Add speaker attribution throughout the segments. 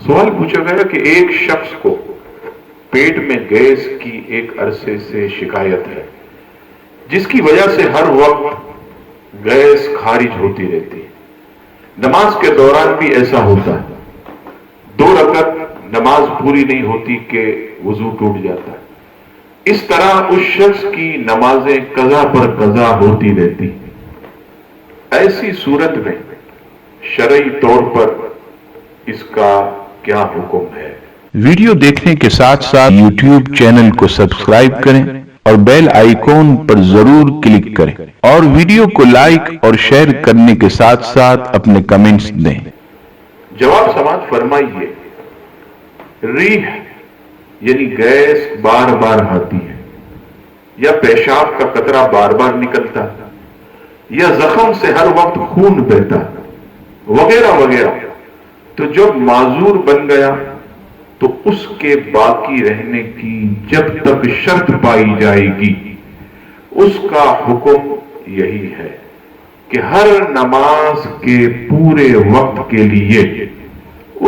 Speaker 1: سوال پوچھا گیا کہ ایک شخص کو پیٹ میں گیس کی ایک عرصے سے شکایت ہے، جس کی وجہ سے ہر وقت گیس خارج ہوتی رہتی ہے۔ نماز کے دوران بھی ایسا ہوتا ہے، 2 رکعت نماز پوری نہیں ہوتی کہ وضو ٹوٹ جاتا ہے۔ اس طرح اس شخص کی نمازیں قضا پر قضا ہوتی رہتی۔ ایسی صورت میں شرعی طور پر اس کا کیا حکم ہے؟
Speaker 2: ویڈیو دیکھنے کے ساتھ ساتھ یوٹیوب چینل کو سبسکرائب کریں اور بیل آئیکن پر ضرور کلک کریں، اور ویڈیو کو لائک اور شیئر کرنے کے ساتھ ساتھ اپنے کمنٹس دیں۔
Speaker 1: جواب سماعت فرمائیے۔ ریح یعنی گیس بار بار آتی ہے، یا پیشاب کا قطرہ بار بار نکلتا ہے، یا زخم سے ہر وقت خون بہتا ہے، وغیرہ وغیرہ، تو جب معذور بن گیا تو اس کے باقی رہنے کی جب تک شرط پائی جائے گی، اس کا حکم یہی ہے کہ ہر نماز کے پورے وقت کے لیے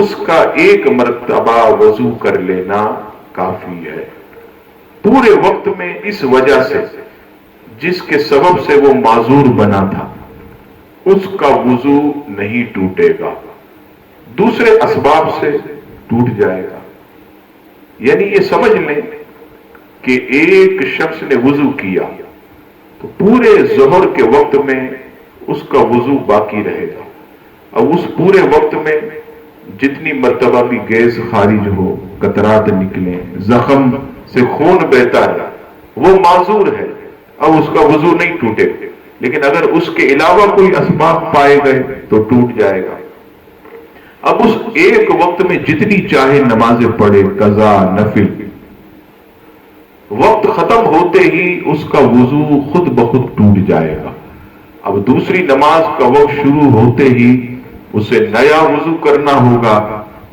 Speaker 1: اس کا ایک مرتبہ وضو کر لینا کافی ہے۔ پورے وقت میں اس وجہ سے جس کے سبب سے وہ معذور بنا تھا، اس کا وضو نہیں ٹوٹے گا، دوسرے اسباب سے ٹوٹ جائے گا۔ یعنی یہ سمجھ لیں کہ ایک شخص نے وضو کیا تو پورے ظہر کے وقت میں اس کا وضو باقی رہے گا۔ اب اس پورے وقت میں جتنی مرتبہ بھی گیس خارج ہو، قطرات نکلیں، زخم سے خون بہتا ہے، وہ معذور ہے، اب اس کا وضو نہیں ٹوٹے گا۔ لیکن اگر اس کے علاوہ کوئی اسباب پائے گئے تو ٹوٹ جائے گا۔ اب اس ایک وقت میں جتنی چاہے نمازیں پڑھے، قضا، نفل، وقت ختم ہوتے ہی اس کا وضو خود بخود ٹوٹ جائے گا۔ اب دوسری نماز کا وقت شروع ہوتے ہی اسے نیا وضو کرنا ہوگا۔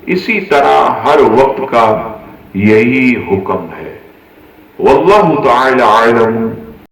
Speaker 1: اسی طرح ہر وقت کا یہی حکم ہے۔ واللہ تعالی عالم